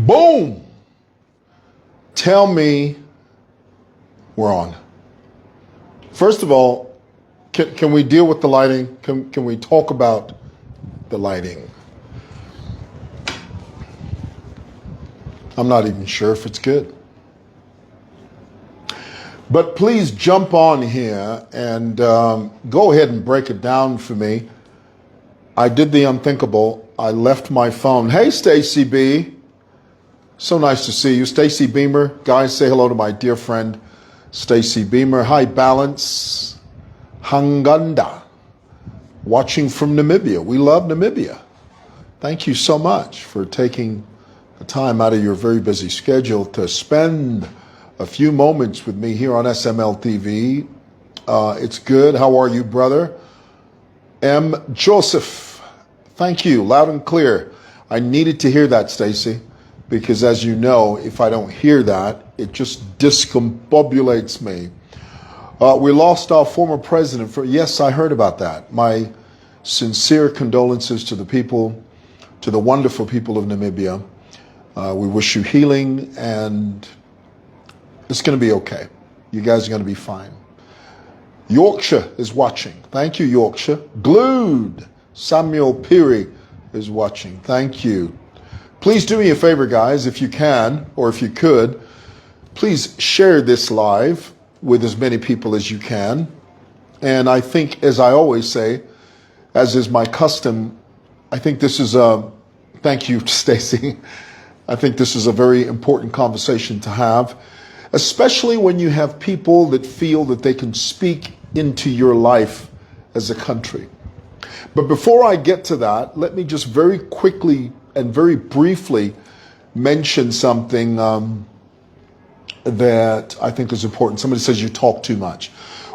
Boom! Tell me we're on. First of all, can we deal with the lighting? Can we talk about the lighting? I'm not even sure if it's good. But please jump on here and go ahead and break it down for me. I did the unthinkable. I left my phone. Hey, Stacy B. So nice to see you. Stacy Beamer. Guys, say hello to my dear friend, Stacy Beamer. Hi, Balance. Hanganda. Watching from Namibia. We love Namibia. Thank you so much for taking the time out of your very busy schedule to spend a few moments with me here on SML TV. It's good. How are you, brother? M. Joseph. Thank you. Loud and clear. I needed to hear that, Stacy, because as you know, if I don't hear that, it just discombobulates me. We lost our former president. Yes, I heard about that. My sincere condolences to the people, to the wonderful people of Namibia. We wish you healing, and it's going to be okay. You guys are going to be fine. Yorkshire is watching. Thank you, Yorkshire. Glued. Samuel Peary is watching. Thank you. Please do me a favor, guys, if you can, or if you could, please share this live with as many people as you can. And I think, as I always say, as is my custom, I think this is a, thank you, Stacy. I think this is a very important conversation to have, especially when you have people that feel that they can speak into your life as a country. But before I get to that, let me just very quickly and very briefly mention something that I think is important. Somebody says you talk too much.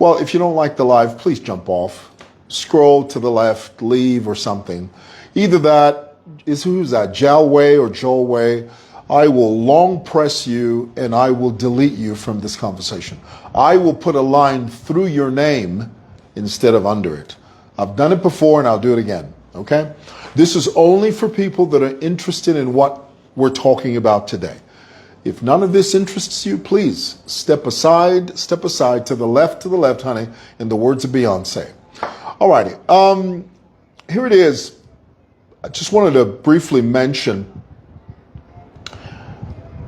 Well, if you don't like the live, please jump off, scroll to the left, leave or something. Either that is, who's that, Jalway or Joelway? I will long press you and I will delete you from this conversation. I will put a line through your name instead of under it. I've done it before and I'll do it again, okay? This is only for people that are interested in what we're talking about today. If none of this interests you, please step aside to the left, honey, in the words of Beyonce. All righty, here it is. I just wanted to briefly mention,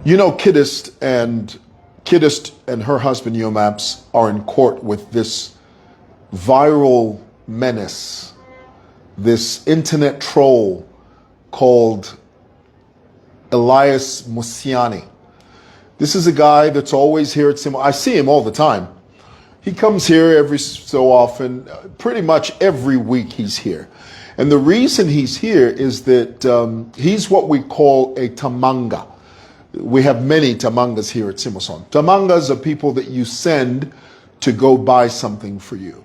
you know, Kiddist and her husband, Yomaps, are in court with this viral menace, this internet troll called Elias Musani. This is a guy that's always here at Simo. I see him all the time. He comes here every so often, pretty much every week he's here. And the reason he's here is that he's what we call a tamanga. We have many tamangas here at Simoson. Tamangas are people that you send to go buy something for you.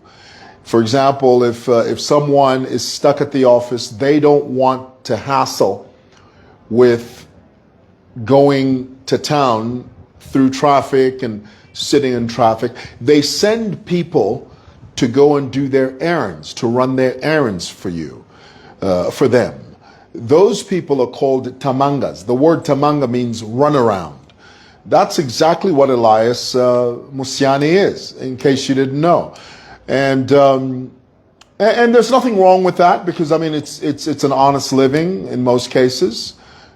For example, if someone is stuck at the office, they don't want to hassle with going to town through traffic and sitting in traffic. They send people to go and do their errands, to run their errands for you, for them. Those people are called tamangas. The word tamanga means runaround. That's exactly what Elias Musani is, in case you didn't know. And there's nothing wrong with that, because I mean it's an honest living in most cases.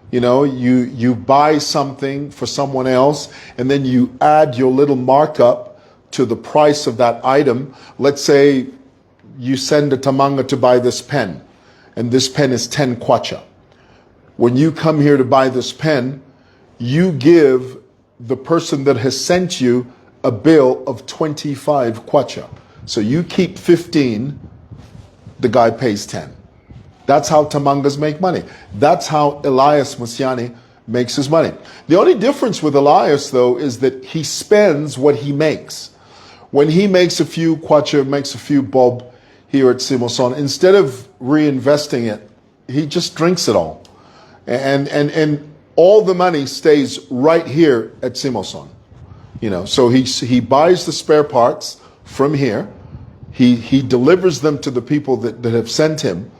You know, you buy something for someone else and then you add your little markup to the price of that item. Let's say you send a tamanga to buy this pen, and this pen is 10 kwacha. When you come here to buy this pen, you give the person that has sent you a bill of 25 kwacha. So you keep 15, the guy pays 10. That's how tamangas make money. That's how Elias Musani makes his money. The only difference with Elias, though, is that he spends what he makes. When he makes a few kwacha, makes a few bob here at Simoson, instead of reinvesting it, he just drinks it all. And all the money stays right here at Simoson. You know, so he buys the spare parts from here. He delivers them to the people that have sent him.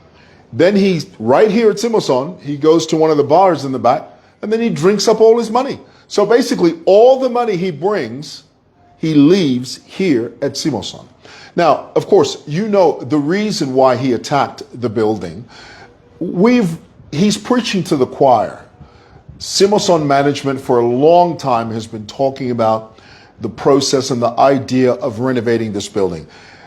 Then he's right here at Simoson. He goes to one of the bars in the back, and then he drinks up all his money. So basically, all the money he brings, he leaves here at seer1. Now, of course, you know the reason why he attacked the building. He's preaching to the choir. seer1 management for a long time has been talking about the process and the idea of renovating this building.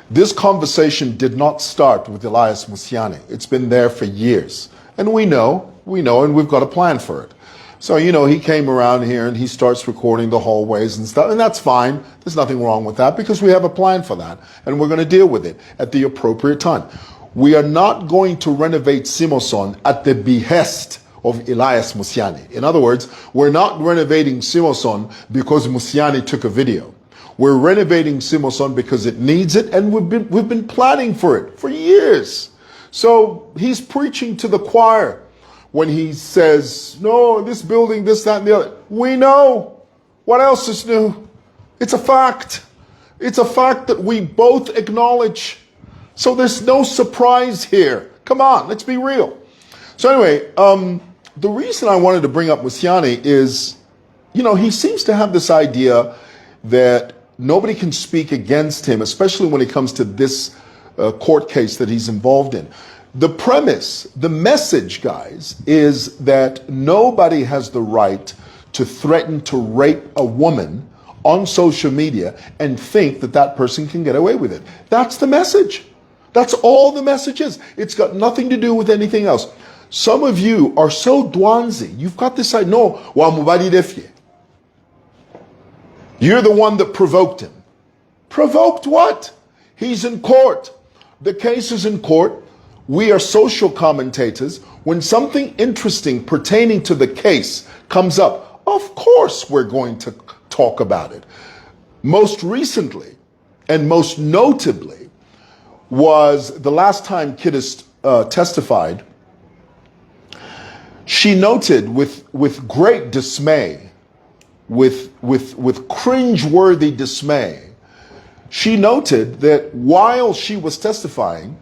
This conversation did not start with Elias Musani. It's been there for years. And we know, and we've got a plan for it. So, you know, he came around here and he starts recording the hallways and stuff, and that's fine. There's nothing wrong with that because we have a plan for that, and we're going to deal with it at the appropriate time. We are not going to renovate seer1 at the behest of Elias Musani. In other words, we're not renovating seer1 because Musani took a video. We're renovating seer1 because it needs it, and we've been planning for it for years. So he's preaching to the choir when he says, no, this building, this, that, and the other. We know. What else is new? It's a fact. It's a fact that we both acknowledge. So there's no surprise here. Come on, let's be real. So anyway, the reason I wanted to bring up Musani is, you know, he seems to have this idea that nobody can speak against him, especially when it comes to this court case that he's involved in. The premise, the message, guys, is that nobody has the right to threaten to rape a woman on social media and think that that person can get away with it. That's the message. That's all the message is. It's got nothing to do with anything else. Some of you are so dwanzy. You've got this idea, no, wa mubadi defye. You're the one that provoked him. Provoked what? He's in court. The case is in court. We are social commentators. When something interesting pertaining to the case comes up, of course we're going to talk about it. Most recently, and most notably, was the last time Kiddis testified. She noted with great dismay, with cringe-worthy dismay, she noted that while she was testifying,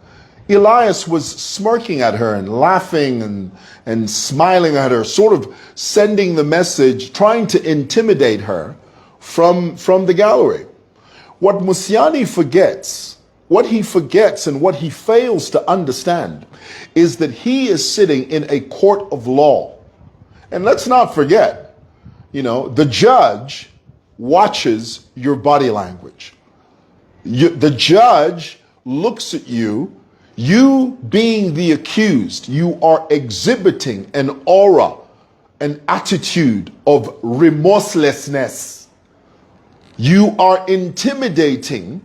Elias was smirking at her and laughing and smiling at her, sort of sending the message, trying to intimidate her from the gallery. What Musani forgets, what he forgets and what he fails to understand is that he is sitting in a court of law. And let's not forget, you know, the judge watches your body language. The judge looks at you. You being the accused, you are exhibiting an aura, an attitude of remorselessness. You are intimidating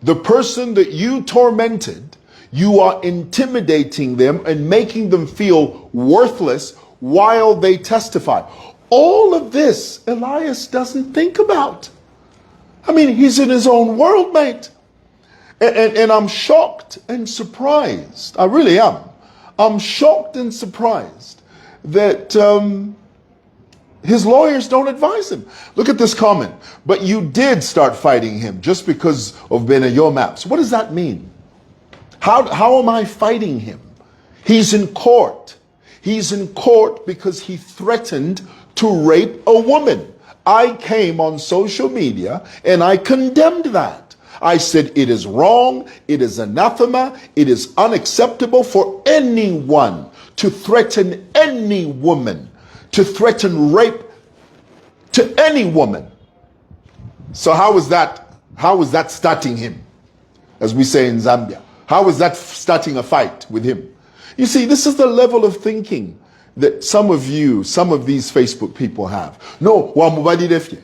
the person that you tormented. You are intimidating them and making them feel worthless while they testify. All of this Elias doesn't think about. I mean, he's in his own world, mate. And I'm shocked and surprised. I really am. I'm shocked and surprised that his lawyers don't advise him. Look at this comment. But you did start fighting him just because of Benayo Maps. What does that mean? How am I fighting him? He's in court. He's in court because he threatened to rape a woman. I came on social media and I condemned that. I said it is wrong, it is anathema, it is unacceptable for anyone to threaten any woman, to threaten rape to any woman. So how is that starting him, as we say in Zambia? How is that starting a fight with him? You see, this is the level of thinking that some of these Facebook people have. No, wa mubadi defye.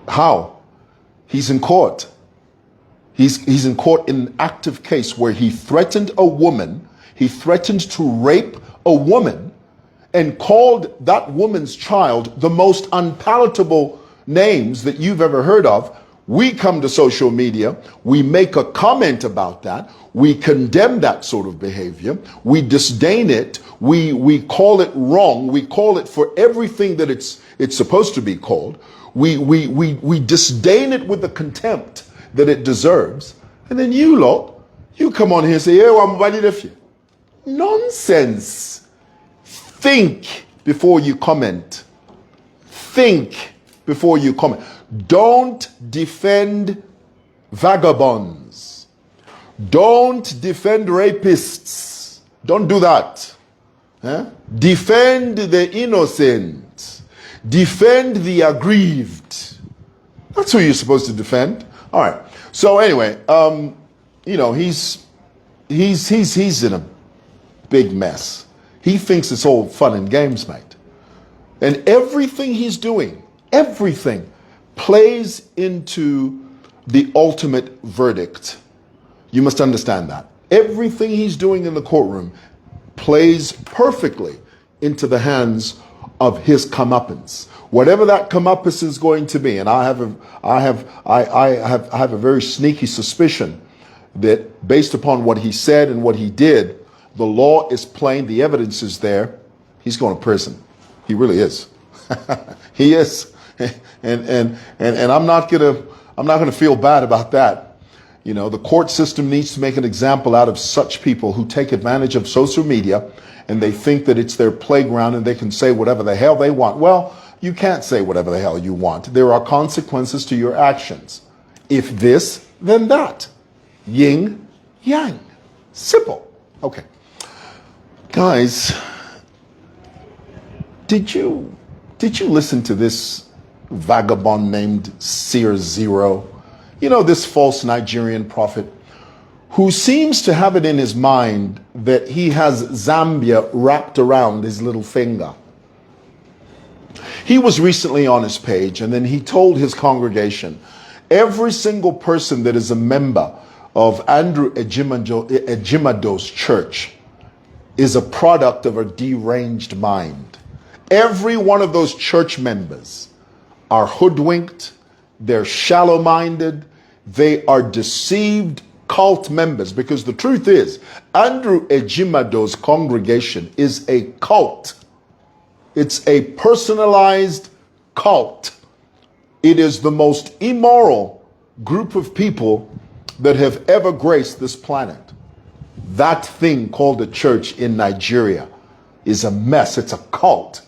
How? He's in court. He's in court in an active case where he threatened a woman. He threatened to rape a woman and called that woman's child the most unpalatable names that you've ever heard of. We come to social media. We make a comment about that. We condemn that sort of behavior. We disdain it. We call it wrong. We call it for everything that it's supposed to be called. We disdain it with the contempt that it deserves. And then you come on here and say, nonsense. Think before you comment. Think before you comment. Don't defend vagabonds. Don't defend rapists. Don't do that. Defend the innocent. Defend the aggrieved. That's who you're supposed to defend. All right. So anyway, you know, he's in a big mess. He thinks it's all fun and games, mate. And everything he's doing, everything plays into the ultimate verdict. You must understand that. Everything he's doing in the courtroom plays perfectly into the hands of his comeuppance. Whatever that comeuppance is going to be, and I have a very sneaky suspicion that based upon what he said and what he did, the law is plain, the evidence is there. He's going to prison. He really is. He is. And I'm not gonna feel bad about that. You know, the court system needs to make an example out of such people who take advantage of social media and they think that it's their playground and they can say whatever the hell they want. Well, you can't say whatever the hell you want. There are consequences to your actions. If this, then that. Yin, yang. Simple. Okay. Guys, did you listen to this vagabond named seer1? You know, this false Nigerian prophet who seems to have it in his mind that he has Zambia wrapped around his little finger. He was recently on his page and then he told his congregation, every single person that is a member of Andrew Ejimado's church is a product of a deranged mind. Every one of those church members are hoodwinked, they're shallow-minded, they are deceived cult members, because the truth is, Andrew Ejimado's congregation is a cult. It's a personalized cult. It is the most immoral group of people that have ever graced this planet. That thing called a church in Nigeria is a mess. It's a cult.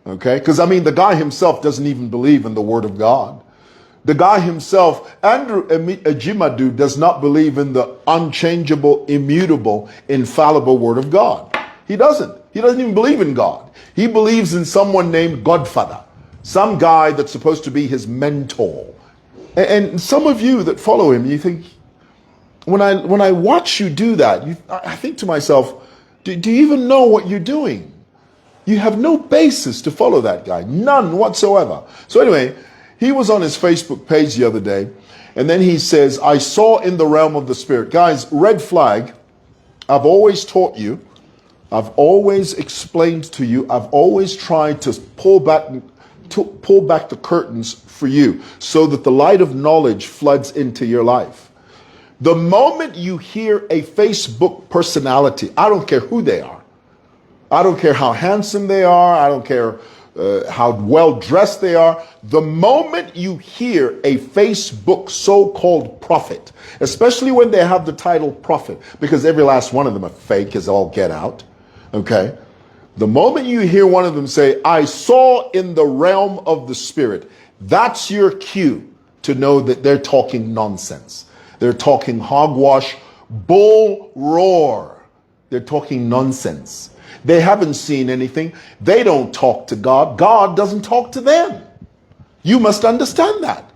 Okay? Because, I mean, the guy himself doesn't even believe in the Word of God. The guy himself, Andrew Ejimadu, does not believe in the unchangeable, immutable, infallible Word of God. He doesn't. He doesn't even believe in God. He believes in someone named Godfather, some guy that's supposed to be his mentor. And some of you that follow him, you think, when I watch you do that, I think to myself, do you even know what you're doing? You have no basis to follow that guy, none whatsoever. So anyway, he was on his Facebook page the other day, and then he says, I saw in the realm of the Spirit. Guys, red flag, I've always taught you, I've always explained to you, I've always tried to pull back the curtains for you so that the light of knowledge floods into your life. The moment you hear a Facebook personality, I don't care who they are, I don't care how handsome they are, I don't care how well dressed they are. The moment you hear a Facebook so-called prophet, especially when they have the title prophet, because every last one of them are fake as all get out, okay? The moment you hear one of them say, I saw in the realm of the Spirit, that's your cue to know that they're talking nonsense. They're talking hogwash, bull roar. They're talking nonsense. They haven't seen anything. They don't talk to God. God doesn't talk to them. You must understand that.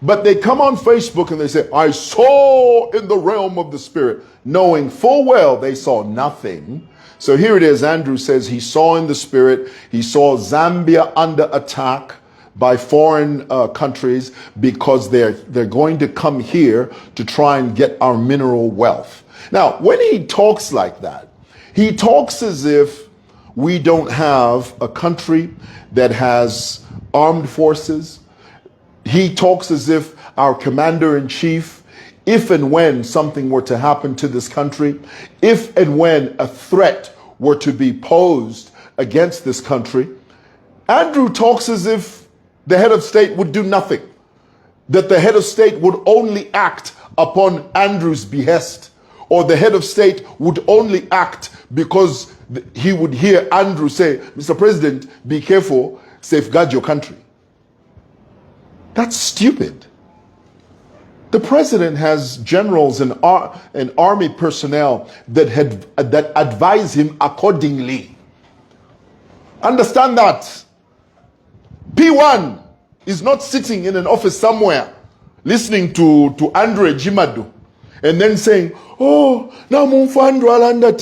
But they come on Facebook and they say, I saw in the realm of the Spirit, knowing full well they saw nothing. So here it is. Andrew says he saw in the Spirit, he saw Zambia under attack by foreign countries because they're going to come here to try and get our mineral wealth. Now, when he talks like that, he talks as if we don't have a country that has armed forces. He talks as if our commander-in-chief, if and when something were to happen to this country, if and when a threat were to be posed against this country, Andrew talks as if the head of state would do nothing, that the head of state would only act upon Andrew's behest, or the head of state would only act because he would hear Andrew say, Mr. President, be careful, safeguard your country. That's stupid. The president has generals and army personnel that advise him accordingly. Understand that. P1 is not sitting in an office somewhere listening to Andre Jimadu and then saying, oh, now Andrew alanda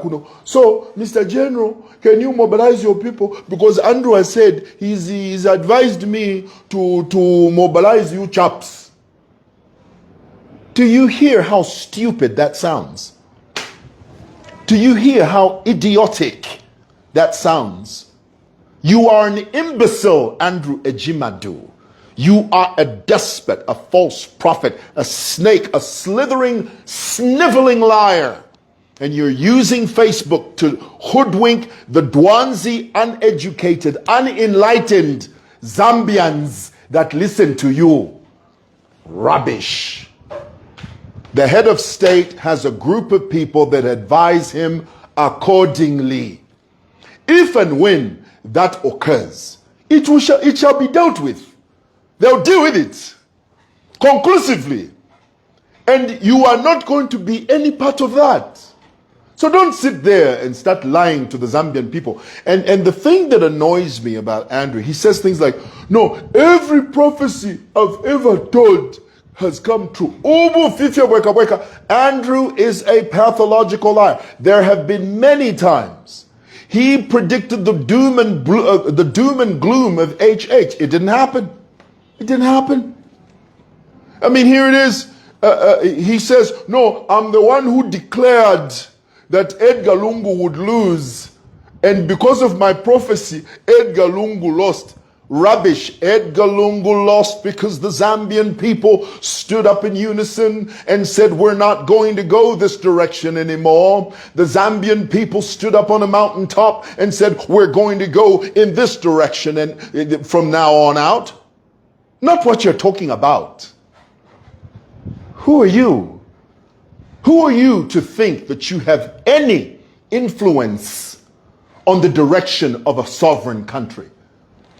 kuno. So, Mr. General, can you mobilize your people? Because Andrew has said he's advised me to mobilize you chaps. Do you hear how stupid that sounds? Do you hear how idiotic that sounds? You are an imbecile, Andrew Ejimadu. You are a despot, a false prophet, a snake, a slithering, sniveling liar. And you're using Facebook to hoodwink the Dwanzi, uneducated, unenlightened Zambians that listen to you. Rubbish. The head of state has a group of people that advise him accordingly. If and when that occurs, it shall be dealt with. They'll deal with it conclusively. And you are not going to be any part of that. So don't sit there and start lying to the Zambian people. And the thing that annoys me about Andrew, he says things like, no, every prophecy I've ever told has come true. Andrew is a pathological liar. There have been many times he predicted the doom and gloom of HH. It didn't happen. It didn't happen. I mean, here it is. He says, no, I'm the one who declared that Edgar Lungu would lose. And because of my prophecy, Edgar Lungu lost. Rubbish. Edgar Lungu lost because the Zambian people stood up in unison and said, we're not going to go this direction anymore. The Zambian people stood up on a mountaintop and said, we're going to go in this direction and from now on out. Not what you're talking about. Who are you? Who are you to think that you have any influence on the direction of a sovereign country?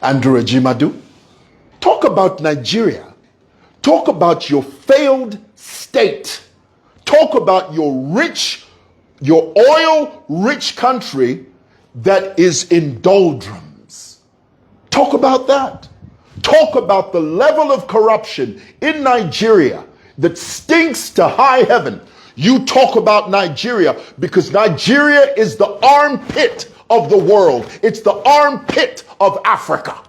Andrew Ejimadu? Talk about Nigeria. Talk about your failed state. Talk about your oil-rich country that is in doldrums. Talk about that. Talk about the level of corruption in Nigeria that stinks to high heaven. You talk about Nigeria because Nigeria is the armpit of the world. It's the armpit of Africa.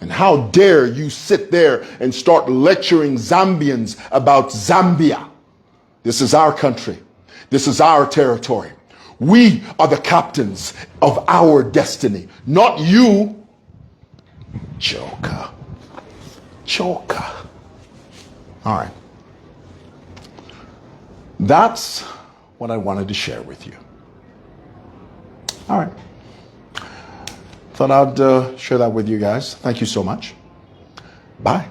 And how dare you sit there and start lecturing Zambians about Zambia? This is our country. This is our territory. We are the captains of our destiny, not you. Joker. All right. That's what I wanted to share with you. All right. Thought I'd share that with you guys. Thank you so much. Bye.